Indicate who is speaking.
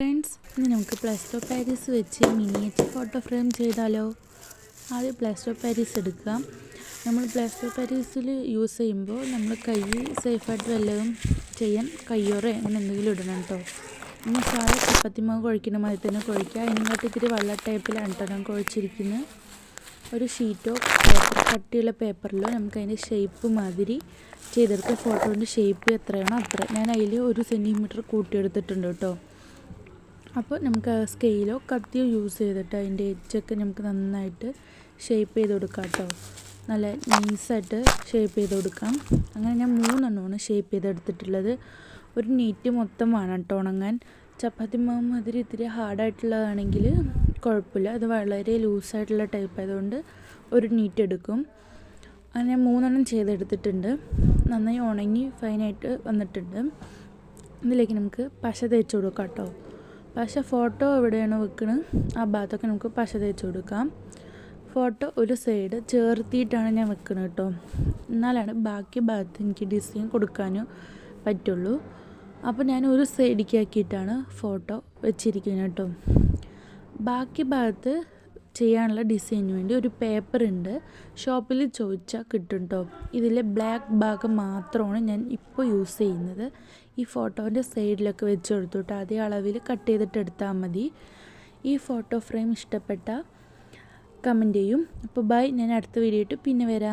Speaker 1: Friends, ഇനി നമുക്ക് plaster of Paris വെച്ച് മിനിയേച്ചർ ഫോട്ടോ ഫ്രെയിം ചെയ്താലോ? ആദ്യം പ്ലാസ്റ്റർ ഓഫ് പാരീസ് എടുക്കാം. നമ്മൾ പ്ലാസ്റ്റർ ഓഫ് പാരീസിൽ യൂസ് ചെയ്യുമ്പോൾ നമ്മൾ കൈ സേഫായിട്ട് വല്ലതും ചെയ്യാൻ കയ്യോറെ അങ്ങനെ എന്തെങ്കിലും ഇടണം കേട്ടോ. ഇനി സാധാ ചപ്പാത്തി മാവ് കുഴക്കുന്ന മാതിരി തന്നെ കുഴയ്ക്കുക. അതിനകത്ത് ഇത്തിരി വെള്ള ടൈപ്പിലാണ് കേട്ടോ ഞാൻ കുഴച്ചിരിക്കുന്നത്. ഒരു ഷീറ്റോ കട്ടിയുള്ള പേപ്പറിലോ നമുക്ക് അതിൻ്റെ ഷേപ്പ് മാതിരി ചെയ്തെടുക്കുക. ഫോട്ടോൻ്റെ ഷേപ്പ് എത്രയാണോ അത്ര. ഞാൻ അതിൽ 1 സെൻറ്റിമീറ്റർ കൂട്ടിയെടുത്തിട്ടുണ്ട് കേട്ടോ. അപ്പോൾ നമുക്ക് സ്കെയിലോ കത്തിയോ യൂസ് ചെയ്തിട്ട് അതിൻ്റെ എഡ്ജൊക്കെ നമുക്ക് നന്നായിട്ട് ഷേപ്പ് ചെയ്ത് കൊടുക്കാം കേട്ടോ. നല്ല നൈസായിട്ട് ഷേപ്പ് ചെയ്ത് കൊടുക്കാം. അങ്ങനെ ഞാൻ 3 എണ്ണമാണ് ഷേപ്പ് ചെയ്തെടുത്തിട്ടുള്ളത്. ഒരു നീറ്റ് മൊത്തം വേണം കേട്ടോ ഉണങ്ങാൻ. ചപ്പാത്തി മാവ് മാതിരി ഇത്തിരി ഹാർഡായിട്ടുള്ളതാണെങ്കിൽ കുഴപ്പമില്ല. അത് വളരെ ലൂസായിട്ടുള്ള ടൈപ്പ് ആയതുകൊണ്ട് ഒരു നീറ്റ് എടുക്കും. അങ്ങനെ ഞാൻ 3 എണ്ണം ചെയ്തെടുത്തിട്ടുണ്ട്. നന്നായി ഉണങ്ങി ഫൈനായിട്ട് വന്നിട്ടുണ്ട്. ഇതിലേക്ക് നമുക്ക് പശ തേച്ച് കൊടുക്കാം കേട്ടോ. പശ ഫോട്ടോ എവിടെയാണോ വെക്കുന്നത് ആ ഭാഗത്തൊക്കെ നമുക്ക് പശ തേച്ച് കൊടുക്കാം. ഫോട്ടോ ഒരു സൈഡ് ചേർത്തിയിട്ടാണ് ഞാൻ വെക്കുന്നത് കേട്ടോ. എന്നാലാണ് ബാക്കി ഭാഗത്ത് എനിക്ക് ഡിസൈൻ കൊടുക്കാനും പറ്റുള്ളൂ. അപ്പോൾ ഞാൻ ഒരു സൈഡിലേക്ക് ആക്കിയിട്ടാണ് ഫോട്ടോ വെച്ചിരിക്കുന്നത് കേട്ടോ. ബാക്കി ഭാഗത്ത് ചെയ്യാനുള്ള ഡിസൈനിന് വേണ്ടി ഒരു പേപ്പർ ഉണ്ട്, ഷോപ്പിൽ ചോദിച്ചാൽ കിട്ടും കേട്ടോ. ഇതിലെ ബ്ലാക്ക് ഭാഗം മാത്രമാണ് ഞാൻ ഇപ്പോൾ യൂസ് ചെയ്യുന്നത്. ഈ ഫോട്ടോൻ്റെ സൈഡിലൊക്കെ വെച്ച് കൊടുത്തിട്ട് അതേ അളവിൽ കട്ട് ചെയ്തിട്ട് എടുത്താൽ മതി. ഈ ഫോട്ടോ ഫ്രെയിം ഇഷ്ടപ്പെട്ട കമൻറ്റ് ചെയ്യും. അപ്പോൾ ബൈ, ഞാൻ അടുത്ത വീഡിയോ ഇട്ട് പിന്നെ വരാം.